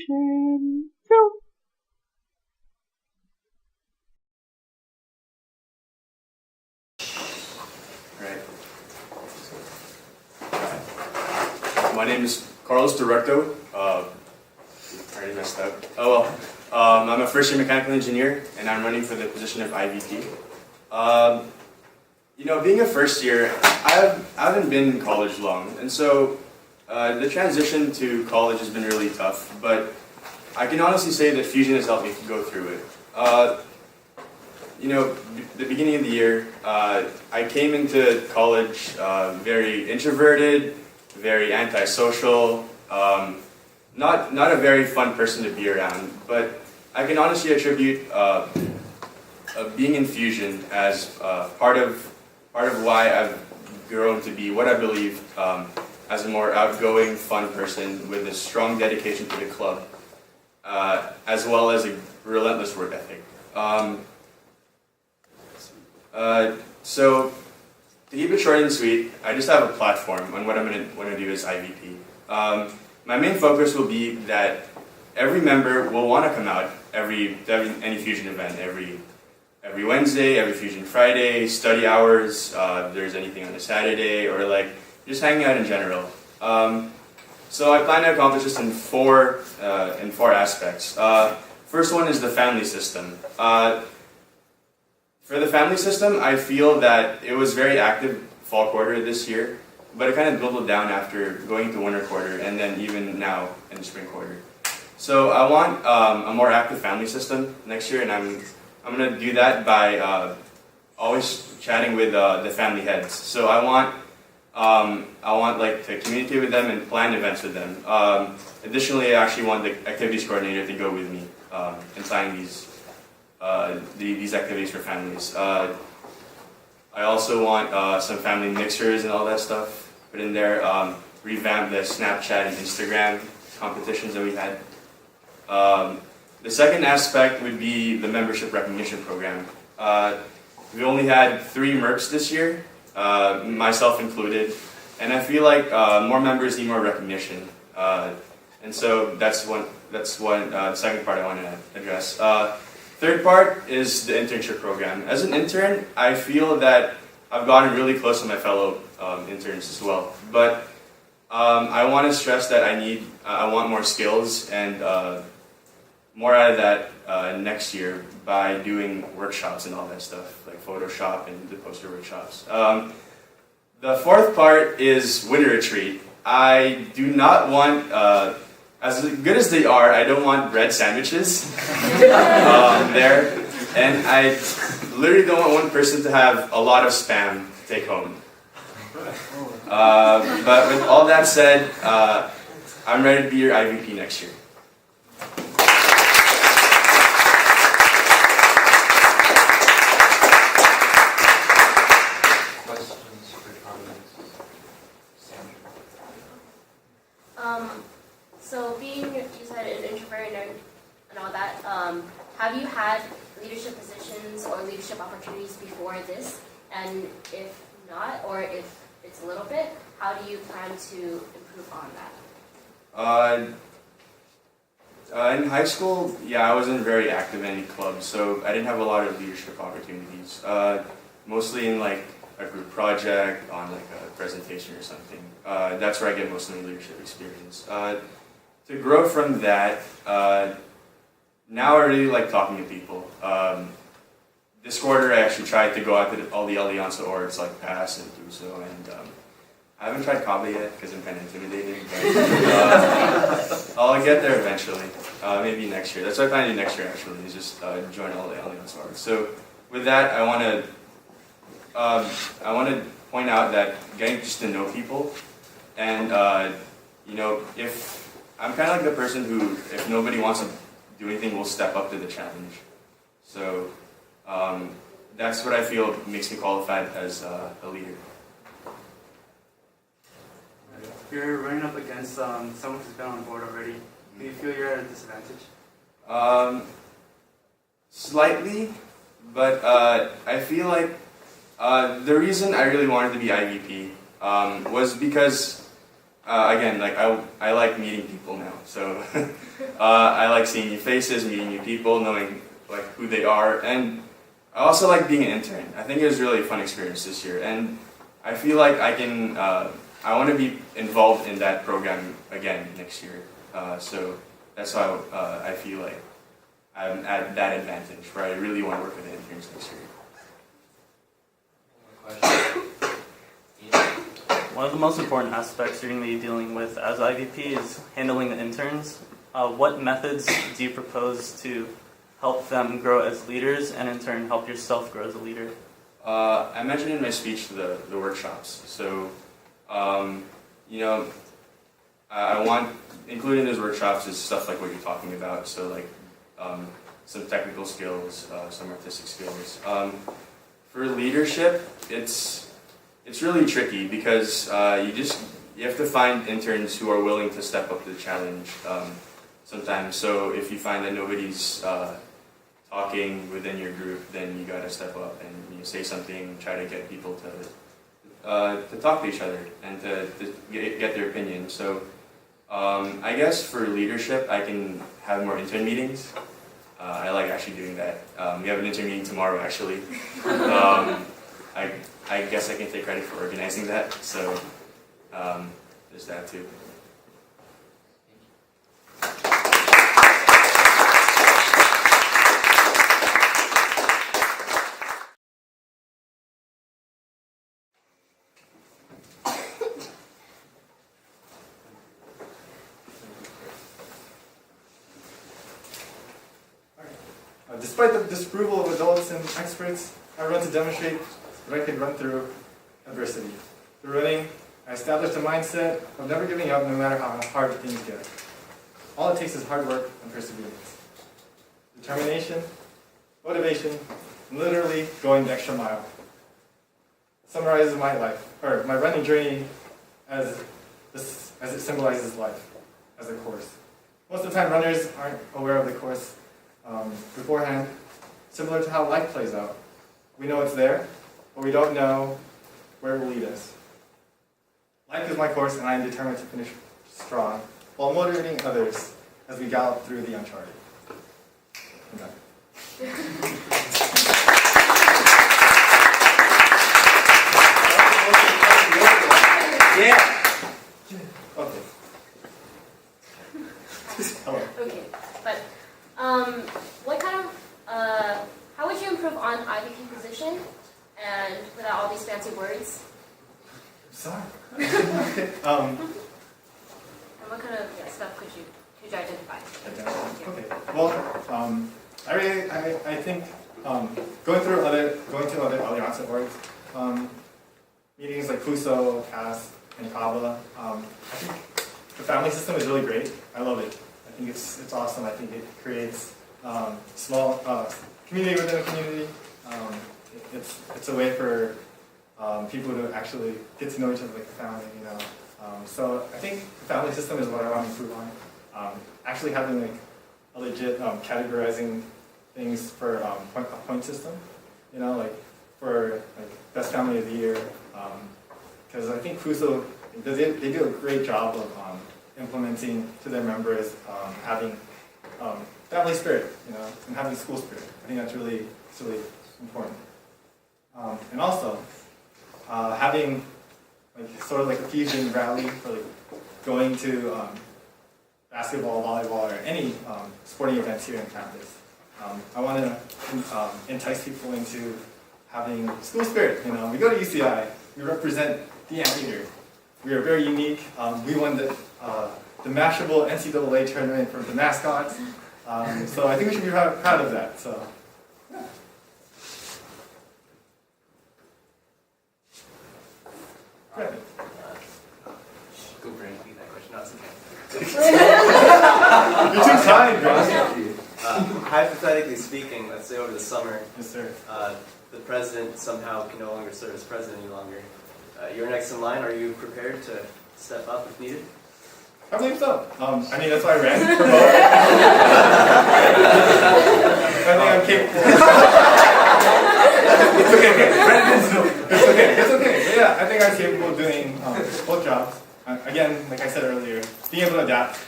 Action, film. Right. My name is Carlos Directo. I already messed up. I'm a first-year mechanical engineer, and I'm running for the position of IVP. Being a first year, I haven't been in college long, and so the transition to college has been really tough. But I can honestly say that Fusion has helped me to go through it. The beginning of the year, I came into college very introverted, very antisocial, not a very fun person to be around. But I can honestly attribute being in Fusion as part of why I've grown to be what I believe as a more outgoing, fun person with a strong dedication to the club, as well as a relentless work ethic. So, to keep it short and sweet, I just have a platform on what I'm going to do as IVP. My main focus will be that every member will want to come out any Fusion event, every Wednesday, every Fusion Friday, study hours, if there's anything on a Saturday, or just hanging out in general. So I plan to accomplish this in four aspects. First one is the family system. For the family system, I feel that it was very active fall quarter this year, but it kind of dwindled down after going to winter quarter and then even now in the spring quarter. So I want a more active family system next year, and I'm going to do that by always chatting with the family heads. So I want to communicate with them and plan events with them. Additionally, I actually want the activities coordinator to go with me and plan these activities for families. I also want some family mixers and all that stuff put in there. Revamp the Snapchat and Instagram competitions that we had. The second aspect would be the membership recognition program. We only had 3 mercs this year, myself included, and I feel like more members need more recognition. And so that's the second part I want to address. Third part is the internship program. As an intern, I feel that I've gotten really close to my fellow interns as well. But I want to stress that I want more skills and more out of that next year by doing workshops and all that stuff, like Photoshop and the poster workshops. The fourth part is winter retreat. I do not want, as good as they are, I don't want bread sandwiches there. And I literally don't want one person to have a lot of spam to take home. But with all that said, I'm ready to be your IVP next year. So being, you said, an introvert and all that, have you had leadership positions or leadership opportunities before this? And if not, or if it's a little bit, how do you plan to improve on that? In high school, I wasn't very active in any clubs, so I didn't have a lot of leadership opportunities. Mostly in a group project, on a presentation or something. That's where I get most of my leadership experience. To grow from that, now I really like talking to people. This quarter I actually tried to go out to all the Alianza orgs like PASS and DUSO, and I haven't tried Kava yet because I'm kind of intimidated, but I'll get there eventually, maybe next year. That's what I plan to do next year actually, is just join all the Alianza orgs. So with that, I want to point out that getting just to know people, and if I'm kind of like the person who, if nobody wants to do anything, will step up to the challenge. So that's what I feel makes me qualified as a leader. You're running up against someone who's been on board already. Do you feel you're at a disadvantage? Slightly, but I feel like the reason I really wanted to be IVP was because, again, I like meeting people now. So I like seeing new faces, meeting new people, knowing like who they are, and I also like being an intern. I think it was really a fun experience this year, and I feel like I can. I want to be involved in that program again next year. So that's how I feel like I'm at that advantage where I really want to work with the interns next year. One of the most important aspects you're going to be dealing with as IVP is handling the interns. What methods do you propose to help them grow as leaders and in turn help yourself grow as a leader? I mentioned in my speech the workshops. So, you know, I want, included in those workshops is stuff like what you're talking about. So like some technical skills, some artistic skills. For leadership, it's really tricky because you have to find interns who are willing to step up to the challenge sometimes. So if you find that nobody's talking within your group, then you gotta step up and say something, try to get people to talk to each other and to get their opinion. So I guess for leadership, I can have more intern meetings. I like actually doing that. We have an intern meeting tomorrow, actually. I guess I can take credit for organizing that. So there's that too. Despite the disapproval of adults and experts, I run to demonstrate that I can run through adversity. Through running, I established a mindset of never giving up no matter how hard things get. All it takes is hard work and perseverance. Determination, motivation, and literally going the extra mile. Summarizes my life, or my running journey as it symbolizes life, as a course. Most of the time runners aren't aware of the course beforehand, similar to how life plays out. We know it's there, but we don't know where it will lead us. Life is my course, and I am determined to finish strong, while motivating others as we gallop through the uncharted. Amen. Yeah. Okay. Hello. Okay, but what kind of how would you improve on IVP position and without all these fancy words? Sorry. And what kind of stuff could you identify? Okay. Well, I think going to other Alliance orgs, meetings like CUSO, CAS, and CABA, I think the family system is really great. I love it. I think it's awesome. I think it creates small community within a community. It's a way for people to actually get to know each other like a family, you know. So I think the family system is what I want to improve on. Actually having like a legit categorizing things for a point system, you know, like for like best family of the year. Because I think CUSO, they do a great job of implementing to their members having family spirit, you know, and having school spirit. I think that's really important. And also having like sort of like a fusion rally for like going to basketball, volleyball, or any sporting events here on campus. I want to entice people into having school spirit. You know, we go to UCI, we represent the Anteater. We are very unique. We won the Mashable NCAA tournament for the mascots. So I think we should be proud of that. So, yeah. Great. Go bring me that question. No, it's okay. You're too kind, bro. Hypothetically speaking, let's say over the summer, Yes, sir. The president somehow can no longer serve as president any longer. You're next in line. Are you prepared to step up if needed? I believe so. I mean, that's why I ran for both. I think I'm capable. It's okay. It's okay. But yeah, I think I'm capable of doing both jobs. Again, like I said earlier, being able to adapt.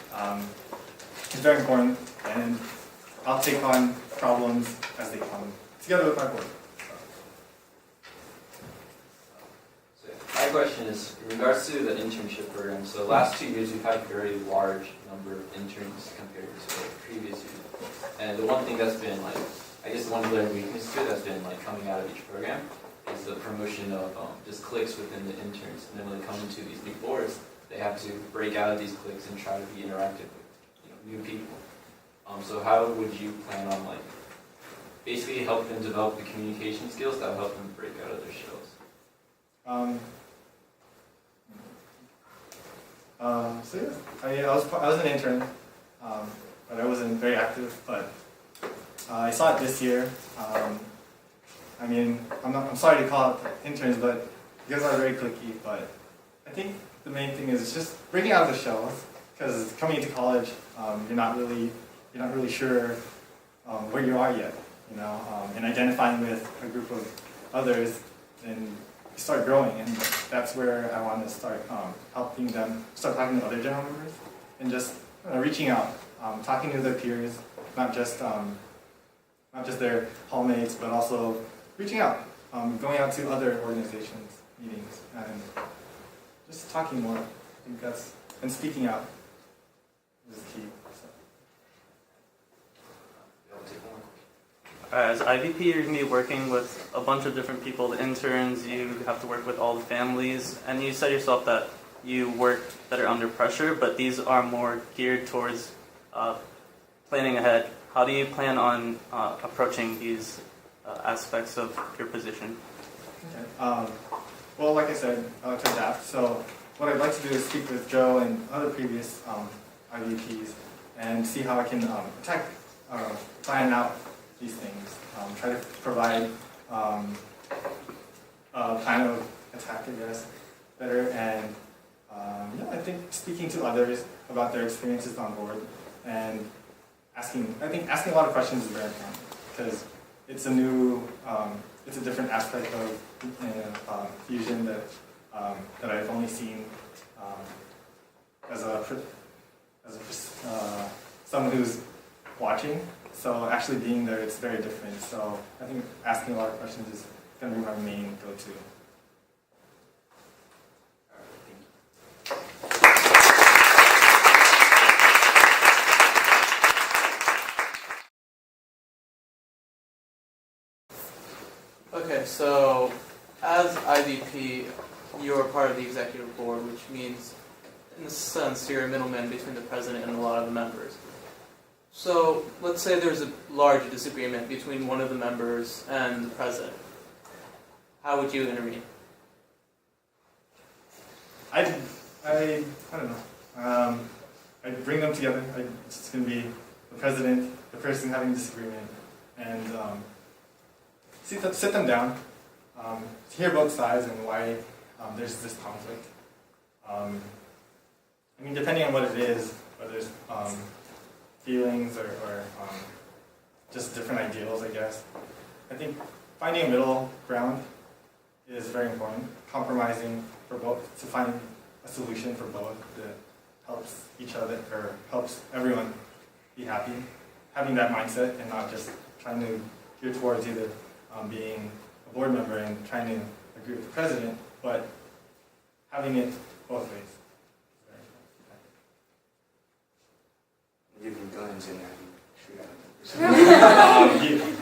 is very important, and I'll take on problems as they come together with my board. So my question is, in regards to the internship program, so the last 2 years we've had a very large number of interns compared to the previous years. And the one thing that's been like, I guess the one glaring weakness to it that's been like coming out of each program is the promotion of just cliques within the interns. And then when they come into these new boards, they have to break out of these cliques and try to be interactive with new people. So how would you plan on like basically help them develop the communication skills that will help them break out of their shells? So yeah, I was an intern, but I wasn't very active. But I saw it this year. I mean, I'm sorry to call it interns, but you guys are very cliquey. But I think the main thing is just breaking out of the shells, because coming into college, you're not really sure where you are yet, and identifying with a group of others, and you start growing, and that's where I want to start helping them start talking to other general members, and just reaching out, talking to their peers, not just their hallmates, but also reaching out, going out to other organizations, meetings, and just talking more. I think and speaking out is key. As IVP, you're going to be working with a bunch of different people, the interns, you have to work with all the families, and you said yourself that you work better under pressure, but these are more geared towards planning ahead. How do you plan on approaching these aspects of your position? Okay. Well, like I said, I like to adapt. So what I'd like to do is speak with Joe and other previous IVPs and see how I can plan out these things. Try to provide a plan of attack, I guess, better. And I think speaking to others about their experiences on board and asking a lot of questions is very important, because it's a different aspect of fusion that I've only seen as someone who's watching. So actually being there, it's very different. So I think asking a lot of questions is going to be my main go-to. Okay, so as IVP, you're part of the executive board, which means, in a sense, you're a middleman between the president and a lot of the members. So let's say there's a large disagreement between one of the members and the president. How would you intervene? I don't know. I'd bring them together. It's going to be the president, the person having a disagreement, and sit them down, hear both sides and why there's this conflict. I mean, depending on what it is, whether it's feelings or just different ideals, I guess. I think finding a middle ground is very important. Compromising for both, to find a solution for both that helps each other or helps everyone be happy. Having that mindset and not just trying to gear towards either being a board member and trying to agree with the president, but having it both ways. You can guns in there.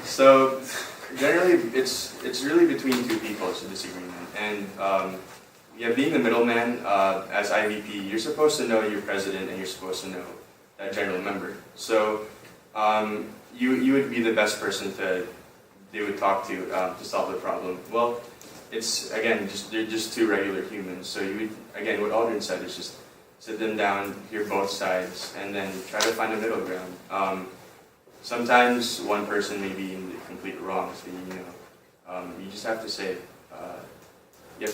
So generally, it's really between two people. It's a disagreement, and being the middleman as IVP, you're supposed to know your president and you're supposed to know that general member. So you would be the best person they would talk to solve the problem. Well, it's again they're just two regular humans. So you would, again, what Aldrin said is just sit them down, hear both sides, and then try to find a middle ground. Sometimes one person may be in the complete wrong, so you just have to say, you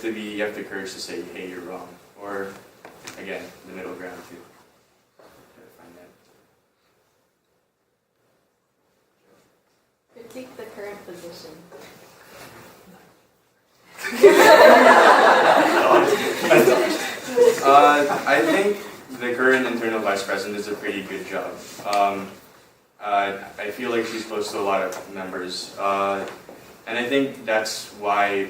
have the courage to say, hey, you're wrong, or again, the middle ground too. Try to find that. Critique the current position. I think the current internal vice president does a pretty good job. I feel like she's close to a lot of members, and I think that's why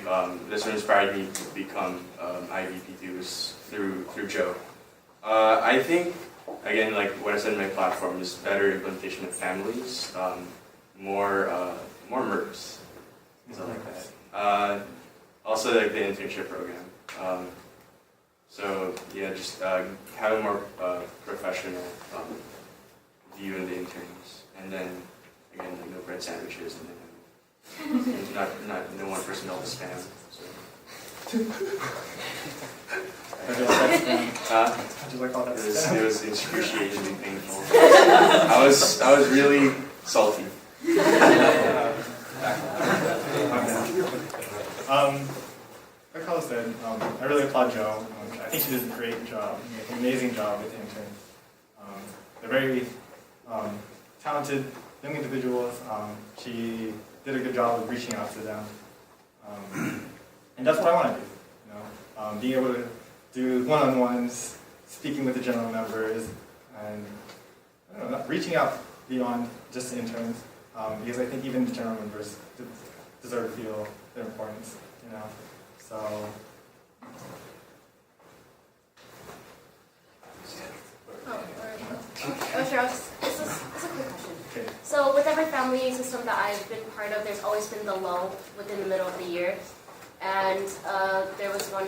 this inspired me to become IVP2 is through Joe. I think, again, like what I said in my platform, is better implementation of families, more MERPs, things like that. Also, like the internship program. So yeah, just have a more professional view in the interns, and then again, like no bread sandwiches, and then no one person all the spam. So. How'd you like all that stuff? It was excruciatingly painful. I was really salty. Like Carlos said, I really applaud Joe. I think she did a great job, an amazing job with the interns. They're very talented young individuals. She did a good job of reaching out to them. And that's what I want to do. You know, being able to do one-on-ones, speaking with the general members, and I don't know, reaching out beyond just the interns, because I think even the general members deserve to feel their importance. You know, so. Sure. This is a quick question. Okay. So with every family system that I've been part of, there's always been the lull within the middle of the year. And there was one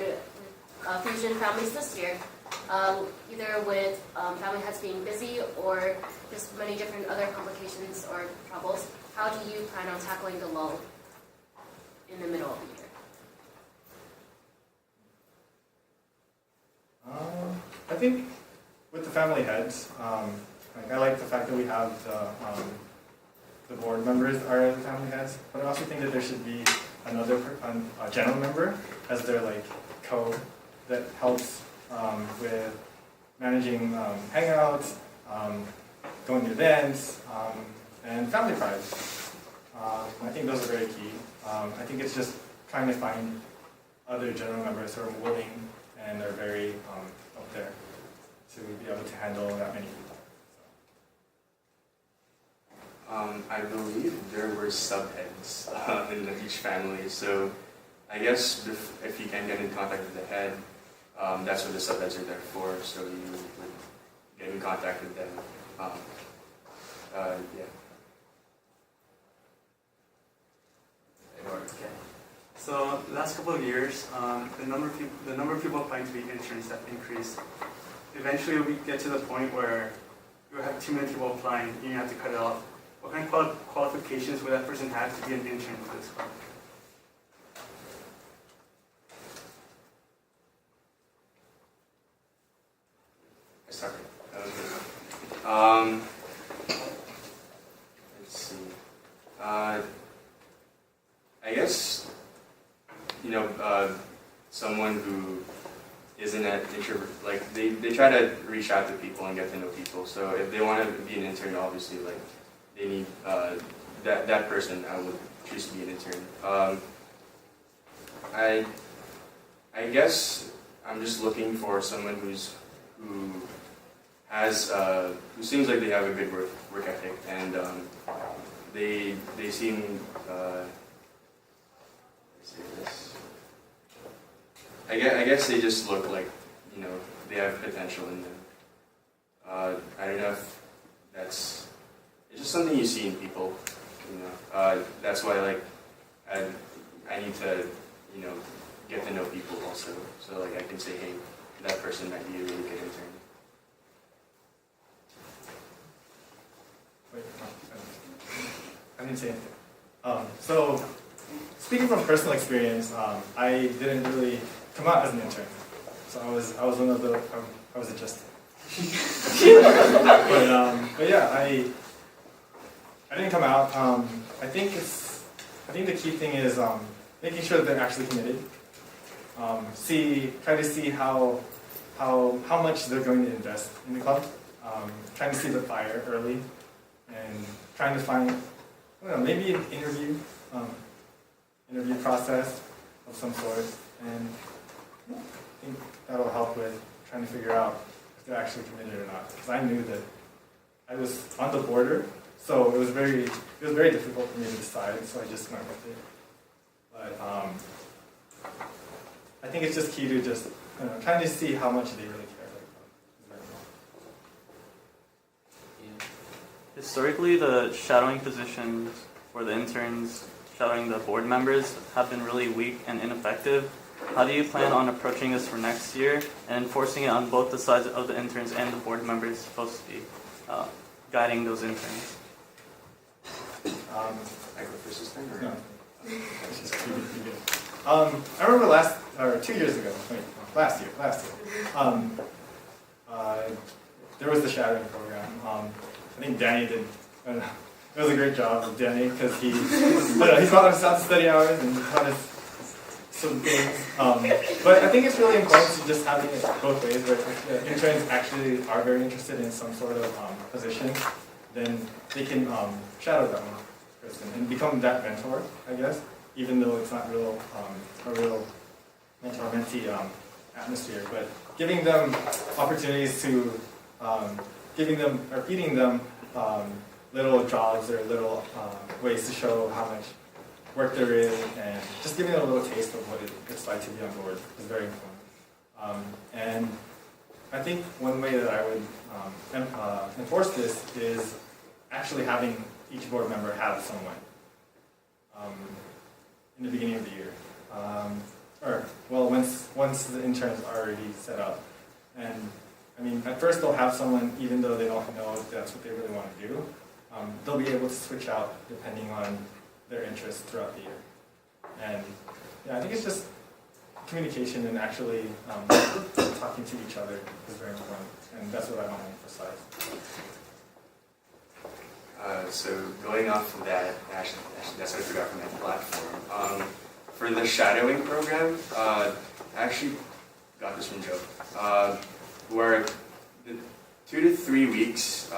fusion families this year, either with family heads being busy or just many different other complications or troubles. How do you plan on tackling the lull in the middle of the year? I think with the family heads, like I like the fact that we have the board members are the family heads, but I also think that there should be another a general member as their like that helps with managing hangouts, going to events, and family prides. I think those are very key. I think it's just trying to find other general members who are willing and are very up there to be able to handle that many people. I believe there were subheads in each family, so I guess if you can get in contact with the head, that's what the subheads are there for, so you would get in contact with them. Yeah. Okay. So last couple of years, the number of people applying to be interns have increased. Eventually, we get to the point where you have too many people applying, and you have to cut it off. What kind of qualifications would that person have to be an intern for this club? I started. Let's see. I guess, someone who isn't an introvert, like they try to reach out to people and get to know people. So if they want to be an intern, obviously, like they need that person. I would choose to be an intern. I guess I'm just looking for someone who seems like they have a good work ethic, and they seem I guess they just look like they have potential in them. I don't know if it's just something you see in people. That's why I need to get to know people also, so I can say, hey, that person might be a really good intern. Wait, I didn't say anything. So, speaking from personal experience, I didn't really come out as an intern. So I was one of the I was adjusted. but yeah, I didn't come out. I think the key thing is making sure that they're actually committed. Try to see how much they're going to invest in the club. Trying to see the fire early, and trying to find, maybe an interview process of some sort, and I think that'll help with trying to figure out if they're actually committed or not. Because I knew that I was on the border, so it was very difficult for me to decide. So I just went with it. But I think it's just key to just trying to see how much they really care. Historically, the shadowing positions for the interns, shadowing the board members, have been really weak and ineffective. How do you plan on approaching this for next year and enforcing it on both the sides of the interns and the board members supposed to be guiding those interns? I go first this time, or? No. I remember last year, there was the shadowing program. I think Danny did. It was a great job of Danny because he taught us how to study hours and he taught us some things. But I think it's really important to just having it both ways. Where if the interns actually are very interested in some sort of position, then they can shadow that one person and become that mentor, I guess. Even though it's not a real mentor-mentee atmosphere, but giving them opportunities to feeding them little jobs or little ways to show how much work there is, and just giving them a little taste of what it's like to be on board is very important. And I think one way that I would enforce this is actually having each board member have someone in the beginning of the year. Once the interns are already set up. And I mean, at first they'll have someone, even though they don't know if that's what they really want to do. They'll be able to switch out depending on their interests throughout the year. And yeah, I think it's just communication and actually talking to each other is very important. And that's what I want to emphasize. So going off of that, actually that's what I forgot from my platform. For the shadowing program, I actually got this from Joe, where the 2 to 3 weeks,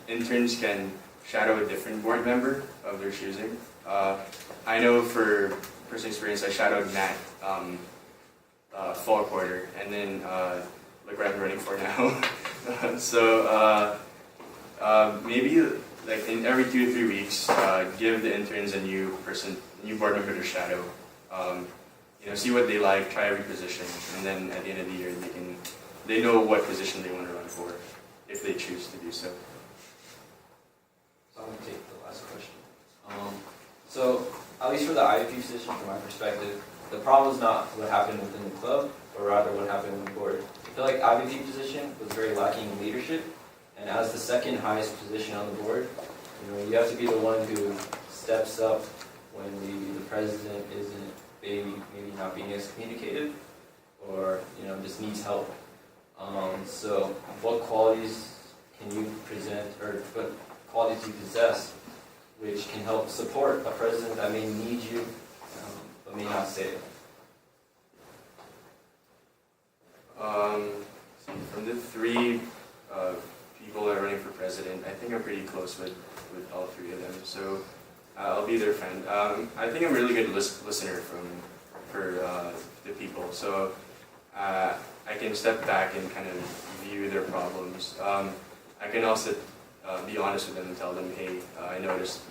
interns can shadow a different board member of their choosing. I know for personal experience, I shadowed Matt fall quarter, and then look what I'm running for now. So maybe like in every 2 to 3 weeks, give the interns a new board member to shadow. See what they like, try every position, and then at the end of the year, they know what position they want to run for, if they choose to do so. So I'm going to take the last question. So at least for the IVP position, from my perspective, the problem is not what happened within the club, but rather what happened on the board. I feel like IVP position was very lacking in leadership, and as the second highest position on the board, you have to be the one who steps up when maybe the president isn't maybe not being as communicative, or just needs help. So what qualities can you present, or what qualities do you possess which can help support a president that may need you but may not say it? From the 3 people that are running for president, I think I'm pretty close with all 3 of them. So I'll be their friend. I think I'm a really good listener for the people. So I can step back and kind of view their problems. I can also be honest with them and tell them, hey, I noticed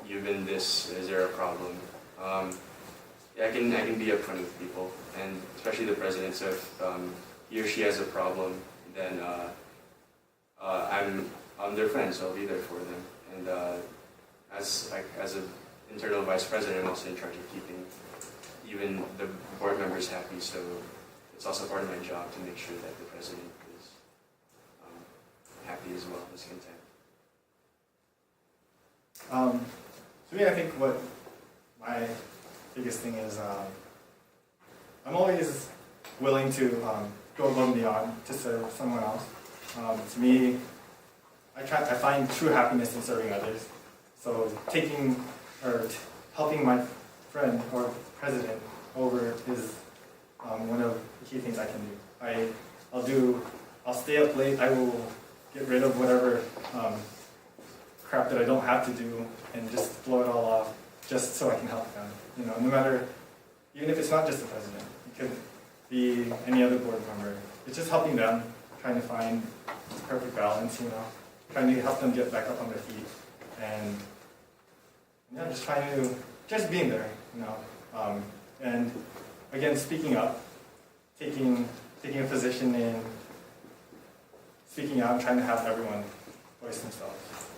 you've been this. Is there a problem? I can be upfront with people, and especially the president. So if he or she has a problem, then I'm their friend, so I'll be there for them. And as an internal vice president, I'm also in charge of keeping even the board members happy. So it's also part of my job to make sure that the president is happy as well, is content. To me, I think what my biggest thing is, I'm always willing to go above and beyond to serve someone else. To me, I find true happiness in serving others. So helping my friend or president over is one of the key things I can do. I'll stay up late. I will get rid of whatever crap that I don't have to do and just blow it all off just so I can help them. No matter, even if it's not just the president, it could be any other board member. It's just helping them trying to find the perfect balance, trying to help them get back up on their feet, and just trying to, just being there, and again, speaking up, taking a position in speaking out and trying to have everyone voice themselves.